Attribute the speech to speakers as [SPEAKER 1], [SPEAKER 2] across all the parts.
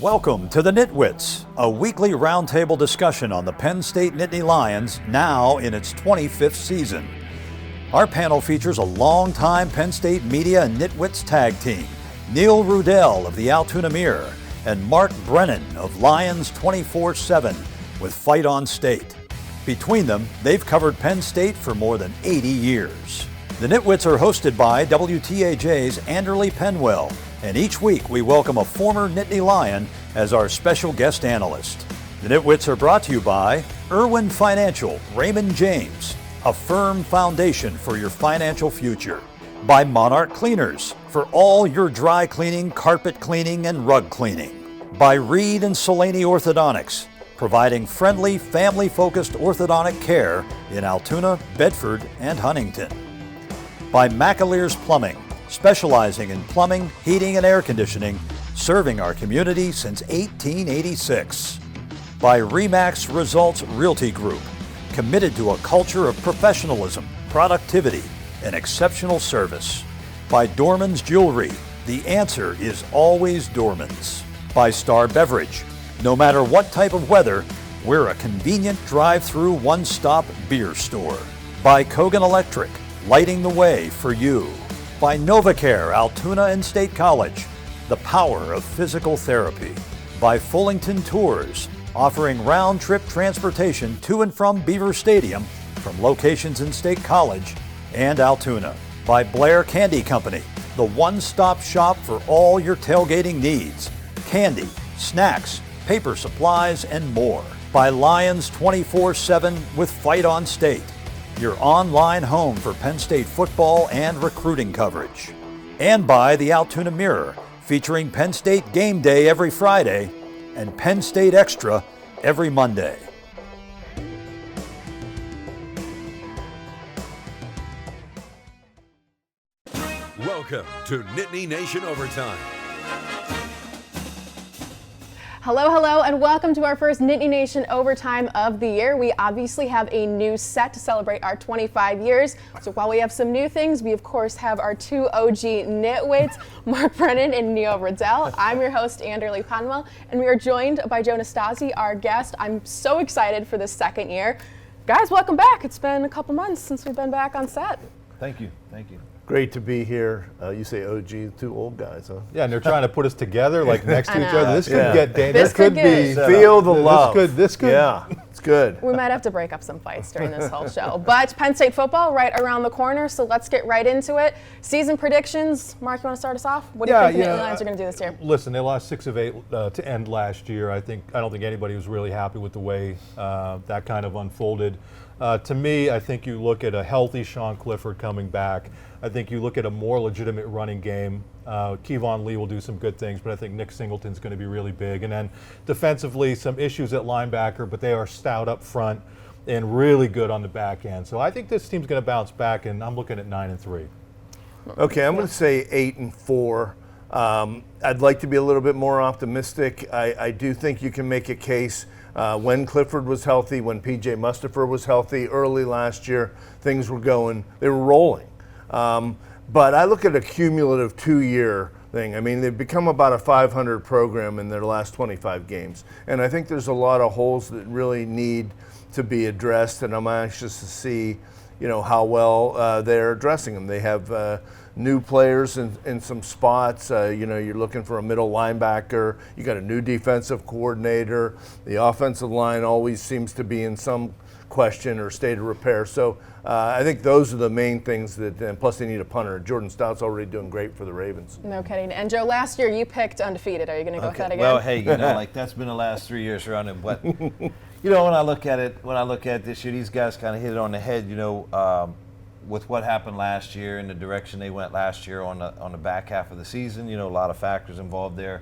[SPEAKER 1] Welcome to the NitWits, a weekly roundtable discussion on the Penn State Nittany Lions, now in its 25th season. Our panel features a longtime Penn State media and NitWits tag team, Neil Rudell of the Altoona Mirror and Mark Brennan of Lions 24/7 with Fight on State. Between them, they've covered Penn State for more than 80 years. The NitWits are hosted by WTAJ's Anderly Penwell, and each week we welcome a former Nittany Lion as our special guest analyst. The NitWits are brought to you by Irwin Financial, Raymond James, a firm foundation for your financial future. By Monarch Cleaners, for all your dry cleaning, carpet cleaning, and rug cleaning. By Reed and Solani Orthodontics, providing friendly, family-focused orthodontic care in Altoona, Bedford, and Huntington. By McAleer's Plumbing, specializing in plumbing, heating, and air conditioning, serving our community since 1886. By Remax Results Realty Group, committed to a culture of professionalism, productivity, and exceptional service. By Dorman's Jewelry, the answer is always Dorman's. By Star Beverage, no matter what type of weather, we're a convenient drive-through one-stop beer store. By Kogan Electric, lighting the way for you. By NovaCare, Altoona and State College, the power of physical therapy. By Fullington Tours, offering round-trip transportation to and from Beaver Stadium from locations in State College and Altoona. By Blair Candy Company, the one-stop shop for all your tailgating needs. Candy, snacks, paper supplies, and more. By Lions 24/7 with Fight on State, your online home for Penn State football and recruiting coverage. And by the Altoona Mirror, featuring Penn State Game Day every Friday and Penn State Extra every Monday.
[SPEAKER 2] Welcome to Nittany Nation Overtime.
[SPEAKER 3] Hello, and welcome to our first Nittany Nation Overtime of the year. We obviously have a new set to celebrate our 25 years. So while we have some new things, we of course have our two OG Nitwits, Mark Brennan and Neil Rudell. I'm your host, Anderly Penwell, and we are joined by Joe Nastasi, our guest. I'm so excited for this second year. Guys, welcome back. It's been a couple months since we've been back on set.
[SPEAKER 4] Thank you.
[SPEAKER 5] Great to be here. You say OG, two old guys, huh?
[SPEAKER 6] Yeah, and they're trying to put us together, like next to each other. This could
[SPEAKER 5] Yeah.
[SPEAKER 6] get dangerous.
[SPEAKER 3] This could get-
[SPEAKER 5] Feel the love.
[SPEAKER 6] This could.
[SPEAKER 5] Yeah, it's good.
[SPEAKER 3] We might have to break up some fights during this whole show. But Penn State football right around the corner, so let's get right into it. Season predictions. Mark, you want to start us off? What do you think the Nittany Lions are going to do this year?
[SPEAKER 6] Listen, they lost 6 of 8 to end last year. I don't think anybody was really happy with the way that kind of unfolded. To me, I think you look at a healthy Sean Clifford coming back. I think you look at a more legitimate running game. Kevon Lee will do some good things, but I think Nick Singleton's going to be really big. And then defensively, some issues at linebacker, but they are stout up front and really good on the back end. So I think this team's going to bounce back, and I'm looking at 9-3.
[SPEAKER 5] Okay, I'm going to say 8-4. I'd like to be a little bit more optimistic. I do think you can make a case when Clifford was healthy, when P.J. Mustipher was healthy early last year, things were going, they were rolling. But I look at a cumulative 2-year thing. I mean, they've become about a 500 program in their last 25 games. And I think there's a lot of holes that really need to be addressed, and I'm anxious to see, how well they're addressing them. They have new players in some spots. You're looking for a middle linebacker. You got a new defensive coordinator. The offensive line always seems to be in some question or state of repair. So I think those are the main things and plus they need a punter. Jordan Stout's already doing great for the Ravens.
[SPEAKER 3] No kidding. And Joe, last year you picked undefeated. Are you going to go with that again?
[SPEAKER 4] Well, hey, that's been the last 3 years running. But when I look at it this year, these guys kind of hit it on the head. With what happened last year and the direction they went last year on the back half of the season, a lot of factors involved there.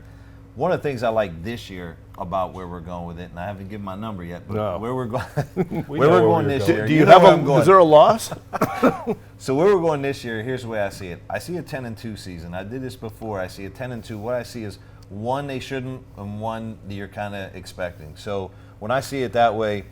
[SPEAKER 4] One of the things I like this year about where we're going with it, and I haven't given my number yet, but where we're going, this year.
[SPEAKER 5] Do you have is there a loss?
[SPEAKER 4] So where we're going this year, here's the way I see it. I see a 10-2 season. I did this before. I see a 10-2. What I see is one they shouldn't and one that you're kind of expecting. So when I see it that way,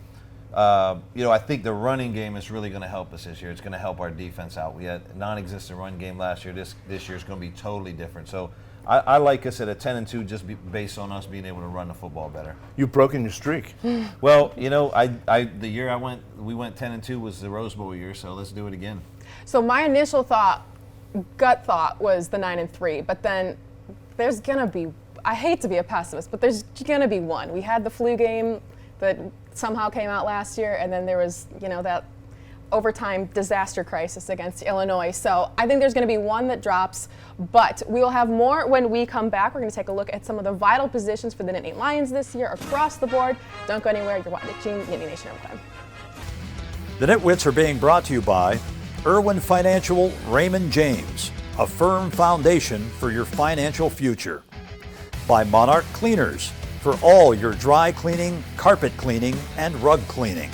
[SPEAKER 4] I think the running game is really going to help us this year. It's going to help our defense out. We had a non-existent run game last year. This year is going to be totally different. So I like us at a 10-2 just based on us being able to run the football better.
[SPEAKER 5] You've broken your streak.
[SPEAKER 4] Well, you know, the year we went 10-2 was the Rose Bowl year, so let's do it again.
[SPEAKER 3] So my initial gut thought was the 9-3, but then there's gonna be, I hate to be a pessimist, but there's gonna be one. We had the flu game that somehow came out last year, and then there was, you know, that overtime disaster crisis against Illinois. So I think there's going to be one that drops, but we will have more when we come back. We're going to take a look at some of the vital positions for the Nittany Lions this year across the board. Don't go anywhere. You're watching Nittany Nation Overtime.
[SPEAKER 1] The NitWits are being brought to you by Irwin Financial Raymond James, a firm foundation for your financial future. By Monarch Cleaners, for all your dry cleaning, carpet cleaning, and rug cleaning.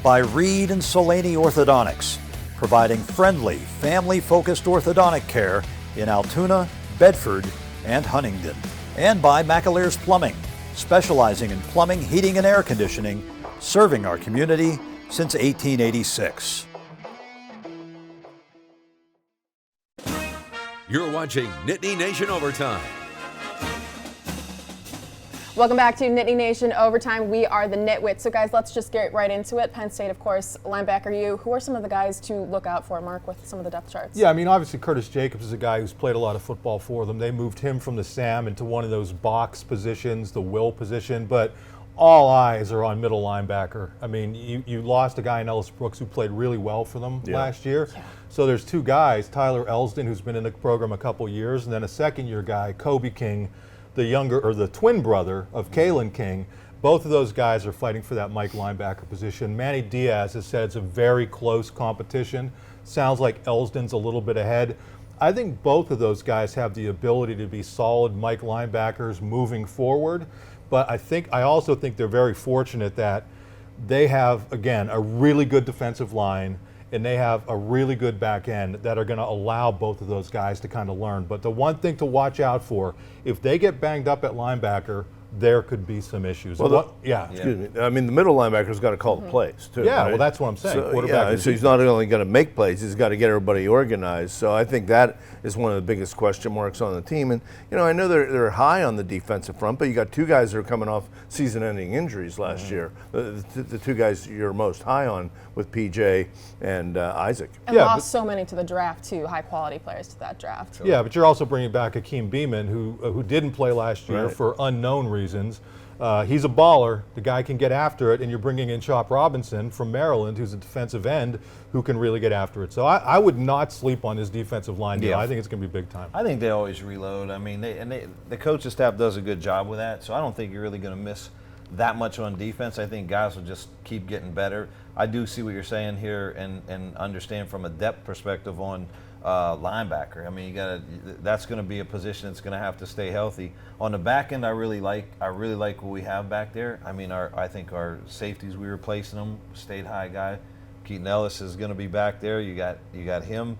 [SPEAKER 1] By Reed and Solani Orthodontics, providing friendly, family-focused orthodontic care in Altoona, Bedford, and Huntingdon. And by McAlear's Plumbing, specializing in plumbing, heating, and air conditioning, serving our community since 1886.
[SPEAKER 2] You're watching Nittany Nation Overtime.
[SPEAKER 3] Welcome back to Nittany Nation Overtime. We are the NitWits. So guys, let's just get right into it. Penn State, of course, linebacker you. Who are some of the guys to look out for, Mark, with some of the depth charts?
[SPEAKER 6] Yeah, I mean, obviously Curtis Jacobs is a guy who's played a lot of football for them. They moved him from the Sam into one of those box positions, the will position, but all eyes are on middle linebacker. I mean, you lost a guy in Ellis Brooks who played really well for them last year. Yeah. So there's two guys, Tyler Elsdon, who's been in the program a couple years, and then a second-year guy, Kobe King, the twin brother of Kalen King. Both of those guys are fighting for that Mike linebacker position. Manny Diaz has said it's a very close competition. Sounds like Elsdon's a little bit ahead. I think both of those guys have the ability to be solid Mike linebackers moving forward. But I also think they're very fortunate that they have, again, a really good defensive line and they have a really good back end that are going to allow both of those guys to kind of learn. But the one thing to watch out for, if they get banged up at linebacker, there could be some issues.
[SPEAKER 5] Well, excuse me. I mean, the middle linebacker's got to call the plays, too.
[SPEAKER 6] Yeah,
[SPEAKER 5] right?
[SPEAKER 6] well, that's what I'm saying.
[SPEAKER 5] So he's not only going to make plays, he's got to get everybody organized. So I think that is one of the biggest question marks on the team. And, you know, I know they're high on the defensive front, but you got two guys that are coming off season-ending injuries last year. The two guys you're most high on with PJ and Isaac.
[SPEAKER 3] And lost so many to the draft, too, high-quality players to that draft.
[SPEAKER 6] Yeah, but you're also bringing back Akeem Beeman, who didn't play last year for unknown reasons. He's a baller. The guy can get after it, and you're bringing in Chop Robinson from Maryland, who's a defensive end who can really get after it. So I would not sleep on this defensive line deal. I think it's going to be big time.
[SPEAKER 4] I think they always reload. I mean, the coaching staff does a good job with that, so I don't think you're really going to miss that much on defense. I think guys will just keep getting better. I do see what you're saying here and understand from a depth perspective on linebacker. I mean, that's going to be a position that's going to have to stay healthy. On the back end, I really like what we have back there. I mean, I think our safeties, we replacing them, stayed high guy. Keaton Ellis is going to be back there. You got him.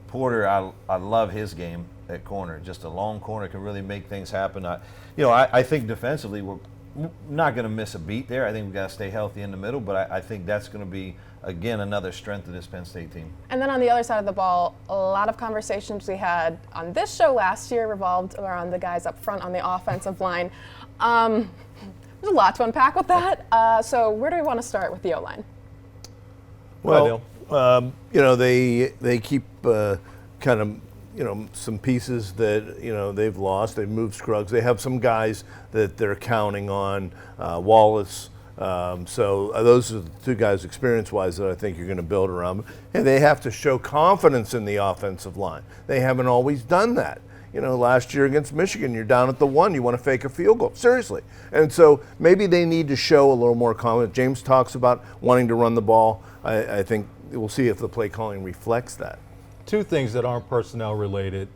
[SPEAKER 4] Porter, I love his game at corner. Just a long corner can really make things happen. I think defensively we're not going to miss a beat there. I think we've got to stay healthy in the middle, but I think that's going to be, again, another strength of this Penn State team. And
[SPEAKER 3] then on the other side of the ball, a lot of conversations we had on this show last year revolved around the guys up front on the offensive line. There's a lot to unpack with that. So where do we want to start with the O-line?
[SPEAKER 5] Well, they keep kind of, some pieces that, they've lost. They've moved Scruggs. They have some guys that they're counting on, Wallace. So those are the two guys experience-wise that I think you're going to build around. And they have to show confidence in the offensive line. They haven't always done that. Last year against Michigan, you're down at the 1, you want to fake a field goal. Seriously. And so maybe they need to show a little more confidence. James talks about wanting to run the ball. I think we'll see if the play calling reflects that.
[SPEAKER 6] Two things that aren't personnel related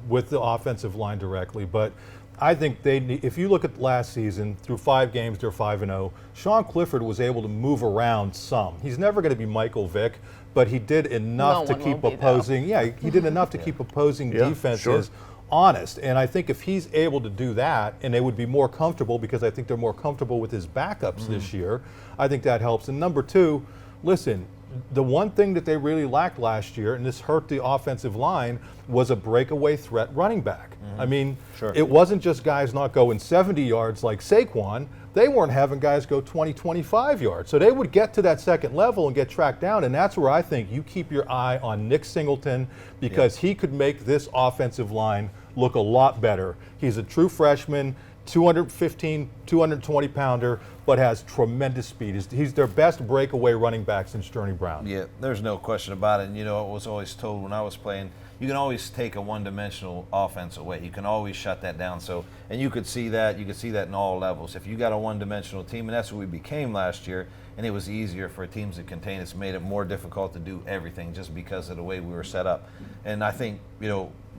[SPEAKER 6] with the offensive line directly, but I think if you look at last season, through 5 games, they're 5-0. Sean Clifford was able to move around some. He's never going to be Michael Vick, but he did enough to keep opposing. He did enough to keep opposing defenses honest. And I think if he's able to do that, and they would be more comfortable because I think they're more comfortable with his backups this year, I think that helps. And number two, listen, the one thing that they really lacked last year, and this hurt the offensive line, was a breakaway threat running back. I mean, it wasn't just guys not going 70 yards like Saquon. They weren't having guys go 20, 25 yards. So they would get to that second level and get tracked down, and that's where I think you keep your eye on Nick Singleton, because he could make this offensive line look a lot better. He's a true freshman, 215, 220-pounder, but has tremendous speed. He's their best breakaway running back since Journey Brown.
[SPEAKER 4] Yeah, there's no question about it. And, I was always told when I was playing, you can always take a one-dimensional offense away. You can always shut that down. So, and you could see that. You could see that in all levels. If you got a one-dimensional team, and that's what we became last year, and it was easier for teams to contain. It's made it more difficult to do everything just because of the way we were set up. And I think,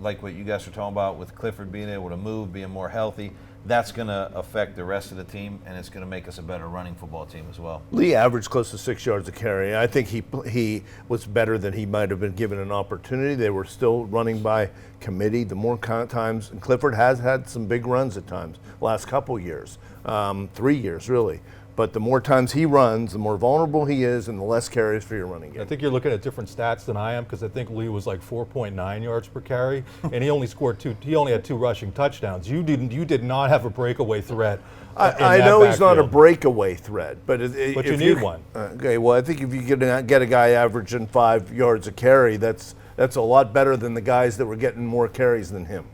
[SPEAKER 4] like what you guys were talking about with Clifford being able to move, being more healthy, that's going to affect the rest of the team, and it's going to make us a better running football team as well.
[SPEAKER 5] Lee averaged close to 6 yards a carry. I think he was better than he might have been given an opportunity. They were still running by committee. The more times, and Clifford has had some big runs at times, last couple years, 3 years really. But the more times he runs, the more vulnerable he is, and the less carries for your running game.
[SPEAKER 6] I think you're looking at different stats than I am, because I think Lee was like 4.9 yards per carry, and he only had 2 rushing touchdowns. You did not have a breakaway threat.
[SPEAKER 5] I know he's not a breakaway threat, but
[SPEAKER 6] you need one.
[SPEAKER 5] Okay, well, I think if you get a guy averaging 5 yards a carry, that's a lot better than the guys that were getting more carries than him.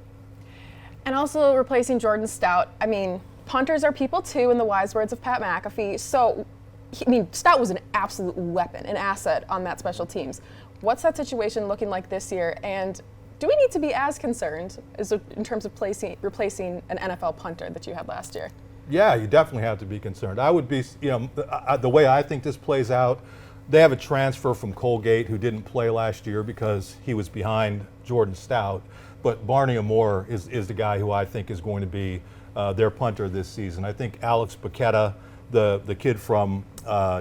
[SPEAKER 3] And also replacing Jordan Stout. I mean, punters are people too, in the wise words of Pat McAfee. So, Stout was an absolute weapon, an asset on that special teams. What's that situation looking like this year? And do we need to be as concerned in terms of replacing an NFL punter that you had last year?
[SPEAKER 6] Yeah, you definitely have to be concerned. I would be, the way I think this plays out, they have a transfer from Colgate who didn't play last year because he was behind Jordan Stout. But Barney Amore is the guy who I think is going to be their punter this season. I think Alex Paqueta, the kid from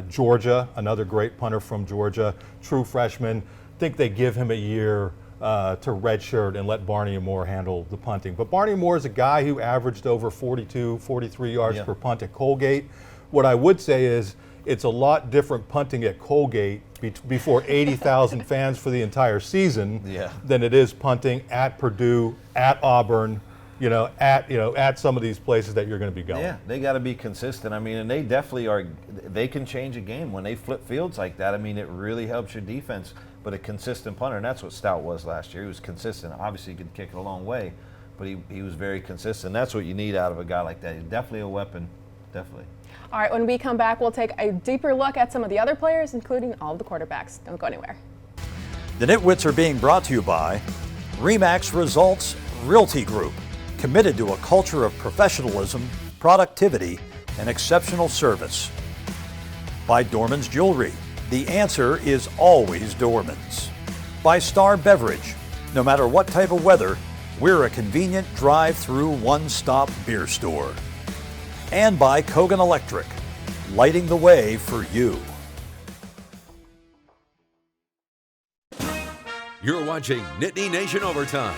[SPEAKER 6] Georgia, another great punter from Georgia, true freshman, think they give him a year to redshirt and let Barney Amore handle the punting. But Barney Amore is a guy who averaged over 42, 43 yards per punt at Colgate. What I would say is it's a lot different punting at Colgate before 80,000 fans for the entire season than it is punting at Purdue, at Auburn, at some of these places that you're going to be going.
[SPEAKER 4] Yeah, they got to be consistent. I mean, and they definitely are. They can change a game when they flip fields like that. I mean, it really helps your defense. But a consistent punter, and that's what Stout was last year. He was consistent. Obviously, he could kick it a long way, but he was very consistent. That's what you need out of a guy like that. He's definitely a weapon, definitely.
[SPEAKER 3] All right, when we come back, we'll take a deeper look at some of the other players, including all of the quarterbacks. Don't go anywhere.
[SPEAKER 1] The NitWits are being brought to you by RE/MAX Results Realty Group, committed to a culture of professionalism, productivity, and exceptional service. By Dorman's Jewelry. The answer is always Dorman's. By Star Beverage. No matter what type of weather, we're a convenient drive-through one-stop beer store. And by Kogan Electric, lighting the way for you.
[SPEAKER 2] You're watching Nittany Nation Overtime.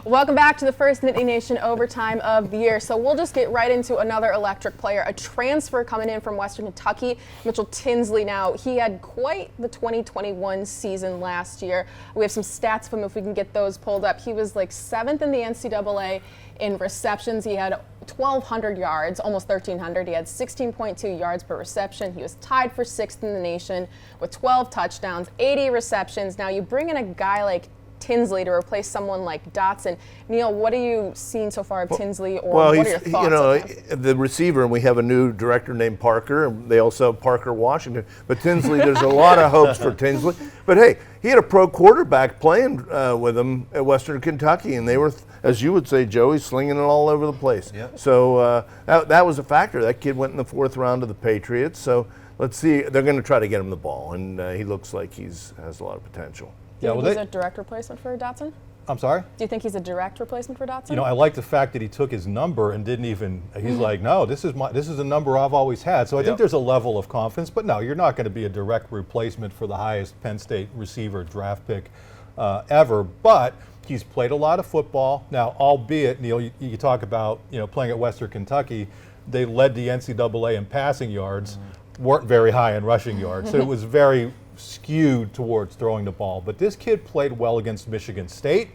[SPEAKER 3] Welcome back to the first Nittany Nation Overtime of the year. So we'll just get right into another electric player, a transfer coming in from Western Kentucky, Mitchell Tinsley. Now, he had quite the 2021 season last year. We have some stats of him if we can get those pulled up. He was like 7th in the NCAA in receptions. He had 1,200 yards, almost 1,300. He had 16.2 yards per reception. He was tied for 6th in the nation with 12 touchdowns, 80 receptions. Now, you bring in a guy like Tinsley to replace someone like Dotson. Neil, what are you seeing so far of Tinsley, or what are your thoughts?
[SPEAKER 5] The receiver, and we have a new director named Parker, and they also have Parker Washington. But Tinsley, there's a lot of hopes for Tinsley. But hey, he had a pro quarterback playing with him at Western Kentucky, and they were, as you would say, Joey, slinging it all over the place. Yep. So that was a factor. That kid went in the 4th round of the Patriots. So let's see. They're going to try to get him the ball, and he looks like has a lot of potential.
[SPEAKER 3] Do you think he's a direct replacement for Dotson?
[SPEAKER 6] I'm sorry?
[SPEAKER 3] Do you think he's a direct replacement for Dotson?
[SPEAKER 6] I like the fact that he took his number and didn't even, he's like, no, this is a number I've always had. So I think there's a level of confidence, but no, you're not going to be a direct replacement for the highest Penn State receiver draft pick ever, but he's played a lot of football. Now, albeit, Neil, you talk about, playing at Western Kentucky, they led the NCAA in passing yards. weren't very high in rushing yards. So it was very skewed towards throwing the ball. But this kid played well against Michigan State.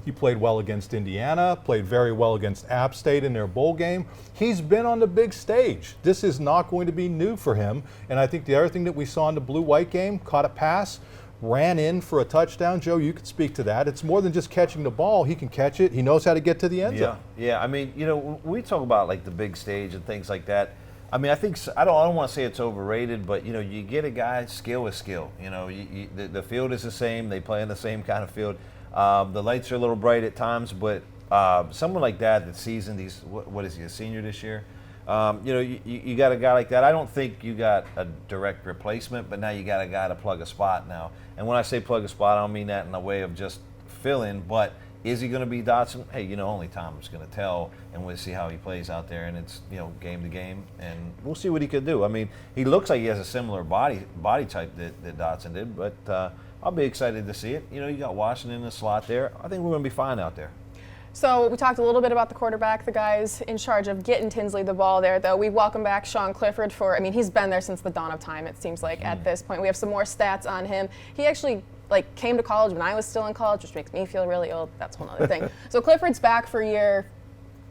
[SPEAKER 6] He played well against Indiana, played very well against App State in their bowl game. He's been on the big stage. This is not going to be new for him. And I think the other thing that we saw in the blue-white game, caught a pass, ran in for a touchdown. Joe, you could speak to that. It's more than just catching the ball. He can catch it. He knows how to get to the end zone.
[SPEAKER 4] Yeah. I mean, when we talk about like the big stage and things like that, I mean, I think I don't want to say it's overrated, but you get a guy, skill is skill. The field is the same. They play in the same kind of field. The lights are a little bright at times, but someone like that's seasoned. What is he, a senior this year? You got a guy like that. I don't think you got a direct replacement, but now you got a guy to plug a spot now. And when I say plug a spot, I don't mean that in a way of just fill in, but is he going to be Dotson? Hey, only Tom's going to tell, and we'll see how he plays out there, and it's game to game, and we'll see what he could do. I mean, he looks like he has a similar body type that Dotson did, but I'll be excited to see it. You got Washington in the slot there. I think we're going to be fine out there.
[SPEAKER 3] So we talked a little bit about the quarterback, the guys in charge of getting Tinsley the ball there, though. We welcome back Sean Clifford he's been there since the dawn of time, it seems like, at this point. We have some more stats on him. He actually came to college when I was still in college, which makes me feel really old. That's one other thing. So Clifford's back for year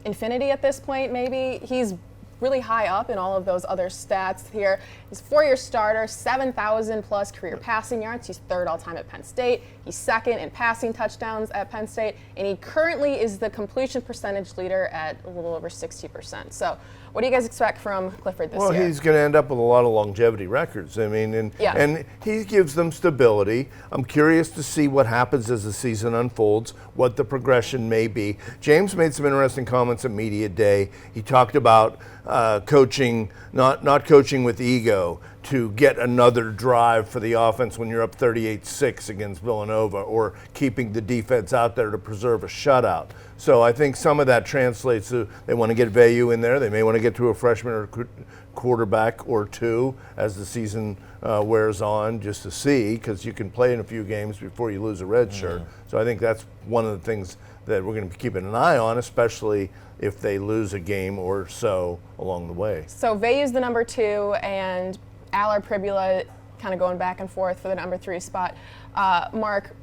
[SPEAKER 3] infinity at this point, maybe. He's really high up in all of those other stats here. He's a 4-year starter, 7,000 plus career passing yards. He's third all time at Penn State. He's second in passing touchdowns at Penn State, and he currently is the completion percentage leader at a little over 60%. So what do you guys expect from Clifford this year?
[SPEAKER 5] Well, he's going to end up with a lot of longevity records. I mean, and he gives them stability. I'm curious to see what happens as the season unfolds, what the progression may be. James made some interesting comments at Media Day. He talked about coaching, not coaching with ego, to get another drive for the offense when you're up 38-6 against Villanova, or keeping the defense out there to preserve a shutout. So I think some of that translates to they want to get Veyu in there. They may want to get to a freshman or quarterback or two as the season wears on, just to see, because you can play in a few games before you lose a red shirt. So I think that's one of the things that we're going to be keeping an eye on, especially if they lose a game or so along the way.
[SPEAKER 3] So Veyu's the number 2, and Aller Pribula kind of going back and forth for the number 3 spot. Mark,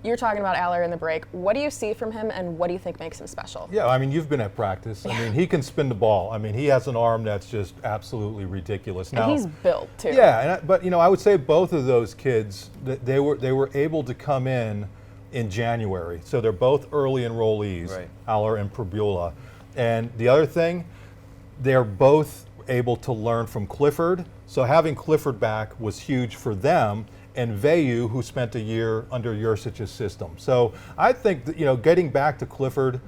[SPEAKER 3] you're talking about Aller in the break. What do you see from him, and what do you think makes him special?
[SPEAKER 6] Yeah, I mean, you've been at practice. I mean, he can spin the ball. I mean, he has an arm that's just absolutely ridiculous.
[SPEAKER 3] And he's built, too.
[SPEAKER 6] Yeah, but I would say both of those kids, they were able to come in January. So they're both early enrollees, right. Aller and Pribula. And the other thing, they're both able to learn from Clifford. So having Clifford back was huge for them, and Veyu, who spent a year under Yursic's system. So I think that, getting back to Clifford,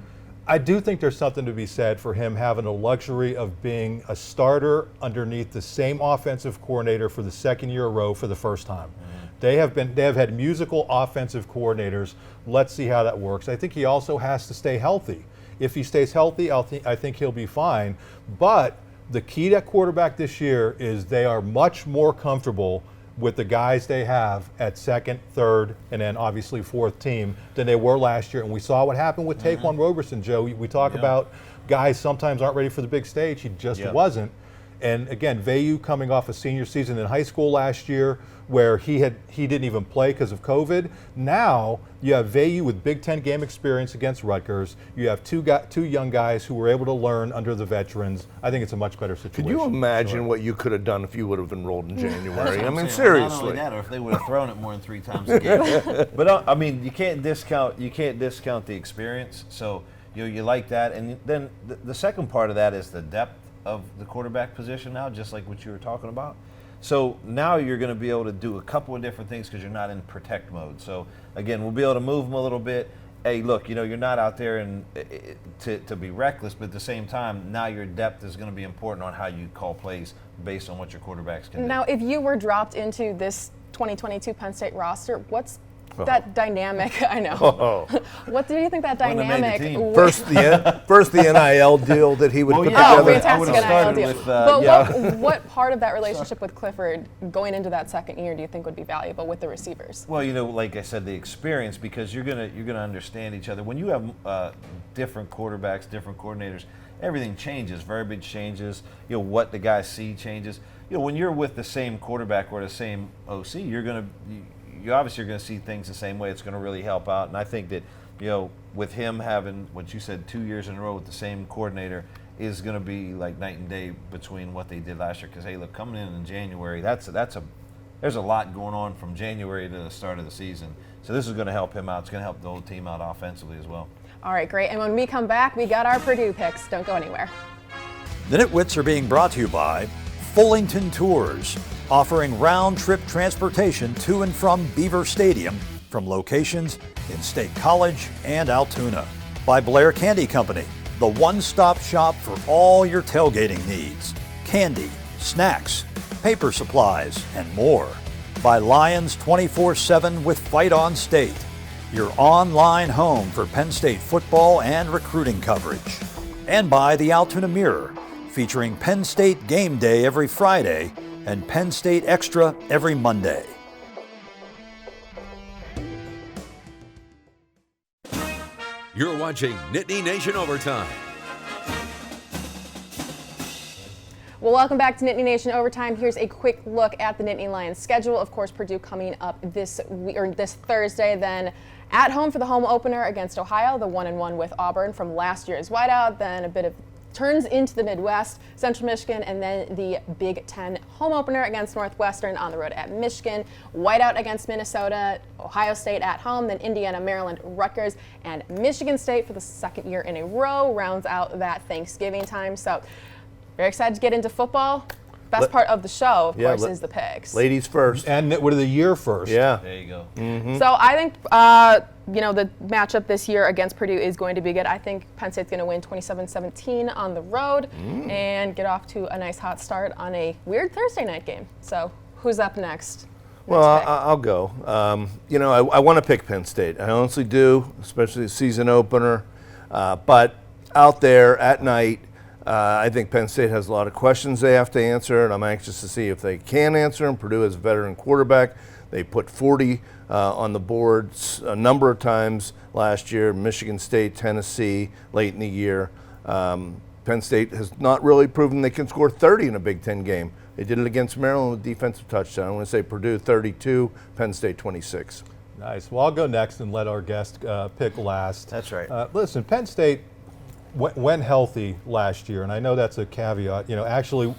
[SPEAKER 6] I do think there's something to be said for him having the luxury of being a starter underneath the same offensive coordinator for the second year in a row for the first time. They have had musical offensive coordinators. Let's see how that works. I think he also has to stay healthy. If he stays healthy, I think he'll be fine. But the key to quarterback this year is they are much more comfortable with the guys they have at second, third, and then obviously fourth team than they were last year. And we saw what happened with Taquan Roberson, Joe. We talk about guys sometimes aren't ready for the big stage. He just wasn't. And again, Veyu coming off a senior season in high school last year where he didn't even play because of COVID. Now you have Veyu with Big Ten game experience against Rutgers. You have two young guys who were able to learn under the veterans. I think it's a much better situation.
[SPEAKER 5] Could you imagine what you could have done if you would have enrolled in January? I mean, seriously.
[SPEAKER 4] Not only that, or if they would have thrown it more than 3 times a game. But I mean, you can't discount the experience. So you like that, and then the second part of that is the depth of the quarterback position now, just like what you were talking about. So now you're going to be able to do a couple of different things because you're not in protect mode. So again, we'll be able to move them a little bit. Hey, look, you're not out there to be reckless, but at the same time, now your depth is going to be important on how you call plays based on what your quarterbacks can do.
[SPEAKER 3] Now, if you were dropped into this 2022 Penn State roster, what's that dynamic, I know. What do you think that
[SPEAKER 4] Wouldn't have made the
[SPEAKER 3] dynamic
[SPEAKER 4] team.
[SPEAKER 5] First the NIL deal that he would put
[SPEAKER 3] Oh,
[SPEAKER 5] together.
[SPEAKER 3] fantastic
[SPEAKER 4] I would've
[SPEAKER 3] NIL
[SPEAKER 4] started
[SPEAKER 3] deal.
[SPEAKER 4] with,
[SPEAKER 3] But
[SPEAKER 4] yeah.
[SPEAKER 3] what part of that relationship with Clifford going into that second year do you think would be valuable with the receivers?
[SPEAKER 4] Well, like I said, the experience, because you're gonna understand each other. When you have different quarterbacks, different coordinators, everything changes. Verbiage changes. What the guys see changes. When you're with the same quarterback or the same OC, you obviously are going to see things the same way. It's going to really help out. And I think that, with him having, what you said, 2 years in a row with the same coordinator is going to be like night and day between what they did last year. Because, hey, look, coming in January, there's a lot going on from January to the start of the season. So this is going to help him out. It's going to help the whole team out offensively as well.
[SPEAKER 3] All right, great. And when we come back, we got our Purdue picks. Don't go anywhere.
[SPEAKER 1] The NitWits are being brought to you by Fullington Tours, offering round-trip transportation to and from Beaver Stadium from locations in State College and Altoona. By Blair Candy Company, the one-stop shop for all your tailgating needs. Candy, snacks, paper supplies, and more. By Lions 24/7 with Fight on State, your online home for Penn State football and recruiting coverage. And by the Altoona Mirror, featuring Penn State Game Day every Friday and Penn State Extra every Monday.
[SPEAKER 2] You're watching Nittany Nation Overtime.
[SPEAKER 3] Well, welcome back to Nittany Nation Overtime. Here's a quick look at the Nittany Lions schedule. Of course, Purdue coming up this Thursday, then at home for the home opener against Ohio, the 1-1 with Auburn from last year's whiteout, then a bit of turns into the Midwest, Central Michigan, and then the Big Ten home opener against Northwestern, on the road at Michigan, whiteout against Minnesota, Ohio State at home, then Indiana, Maryland, Rutgers, and Michigan State for the second year in a row rounds out that Thanksgiving time. So very excited to get into football. Best part of the show, of course, is the picks.
[SPEAKER 5] Ladies first.
[SPEAKER 6] And what are the year first?
[SPEAKER 5] Yeah.
[SPEAKER 4] There you go.
[SPEAKER 3] So I think, the matchup this year against Purdue is going to be good. I think Penn State's going to win 27-17 on the road and get off to a nice hot start on a weird Thursday night game. So who's up next?
[SPEAKER 5] Well, I'll go. I want to pick Penn State. I honestly do, especially the season opener. But out there at night, I think Penn State has a lot of questions they have to answer, and I'm anxious to see if they can answer them. Purdue is a veteran quarterback. They put 40 on the boards a number of times last year, Michigan State, Tennessee, late in the year. Penn State has not really proven they can score 30 in a Big Ten game. They did it against Maryland with defensive touchdown. I'm going to say Purdue 32, Penn State 26.
[SPEAKER 6] Nice. Well, I'll go next and let our guest pick last.
[SPEAKER 4] That's right.
[SPEAKER 6] Listen, Penn State, when healthy last year, and I know that's a caveat, actually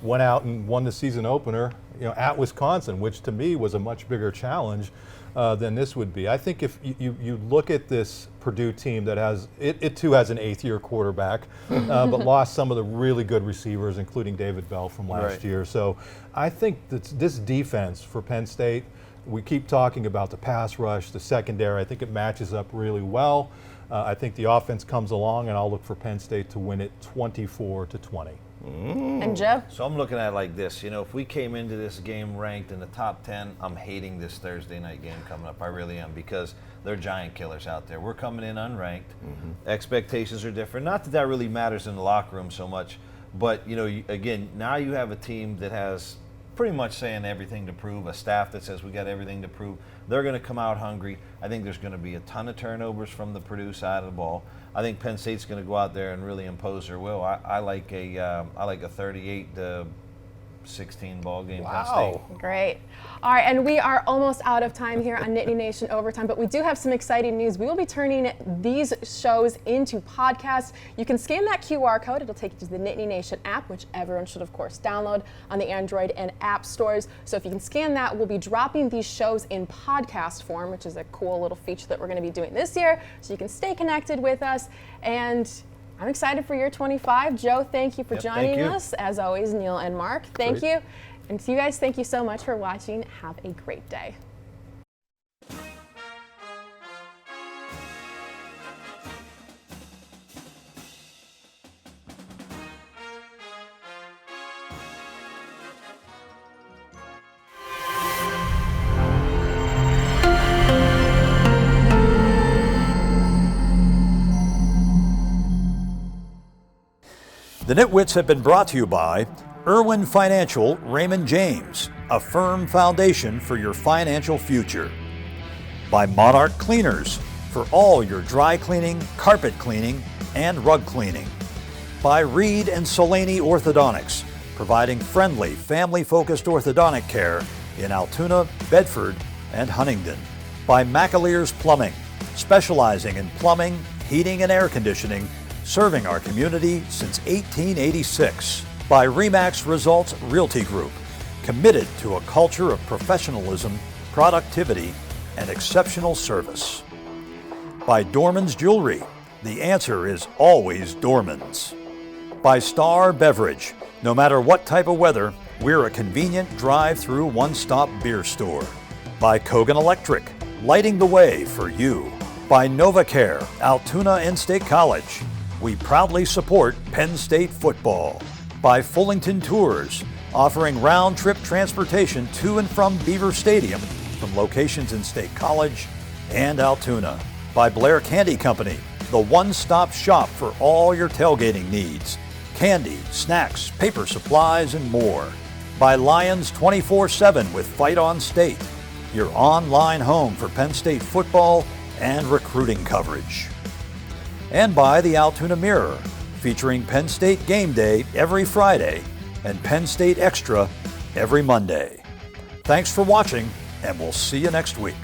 [SPEAKER 6] went out and won the season opener, at Wisconsin, which to me was a much bigger challenge than this would be. I think if you look at this Purdue team that has, it too has an 8th-year quarterback, but lost some of the really good receivers, including David Bell from last year. So I think that this defense for Penn State, we keep talking about the pass rush, the secondary. I think it matches up really well. I think the offense comes along, and I'll look for Penn State to win it 24-20.
[SPEAKER 3] And Joe?
[SPEAKER 4] So I'm looking at it like this. If we came into this game ranked in the top 10, I'm hating this Thursday night game coming up. I really am, because they're giant killers out there. We're coming in unranked. Expectations are different. Not that really matters in the locker room so much, but, again, now you have a team that has pretty much saying everything to prove, a staff that says we got everything to prove. They're going to come out hungry. I think there's going to be a ton of turnovers from the Purdue side of the ball. I think Penn State's going to go out there and really impose their will. I like a 38-16 ball game. Penn State.
[SPEAKER 3] Great. All right, and we are almost out of time here on Nittany Nation Overtime, but we do have some exciting news. We will be turning these shows into podcasts. You can scan that QR code. It'll take you to the Nittany Nation app, which everyone should, of course, download on the Android and app stores. So if you can scan that, we'll be dropping these shows in podcast form, which is a cool little feature that we're going to be doing this year, so you can stay connected with us. And I'm excited for year 25. Joe, thank you for joining us. As always, Neil and Mark, thank you. And to you guys, thank you so much for watching. Have a great day.
[SPEAKER 1] The NitWits have been brought to you by Irwin Financial Raymond James, a firm foundation for your financial future. By Monarch Cleaners, for all your dry cleaning, carpet cleaning, and rug cleaning. By Reed and Solani Orthodontics, providing friendly, family-focused orthodontic care in Altoona, Bedford, and Huntingdon. By McAleer's Plumbing, specializing in plumbing, heating, and air conditioning, serving our community since 1886. By RE/MAX Results Realty Group, committed to a culture of professionalism, productivity, and exceptional service. By Dorman's Jewelry, the answer is always Dorman's. By Star Beverage, no matter what type of weather, we're a convenient drive-through one-stop beer store. By Kogan Electric, lighting the way for you. By NovaCare, Altoona and State College, we proudly support Penn State football. By Fullington Tours, offering round-trip transportation to and from Beaver Stadium from locations in State College and Altoona. By Blair Candy Company, the one-stop shop for all your tailgating needs. Candy, snacks, paper supplies, and more. By Lions 24/7 with Fight on State, your online home for Penn State football and recruiting coverage. And by the Altoona Mirror, featuring Penn State Game Day every Friday and Penn State Extra every Monday. Thanks for watching, and we'll see you next week.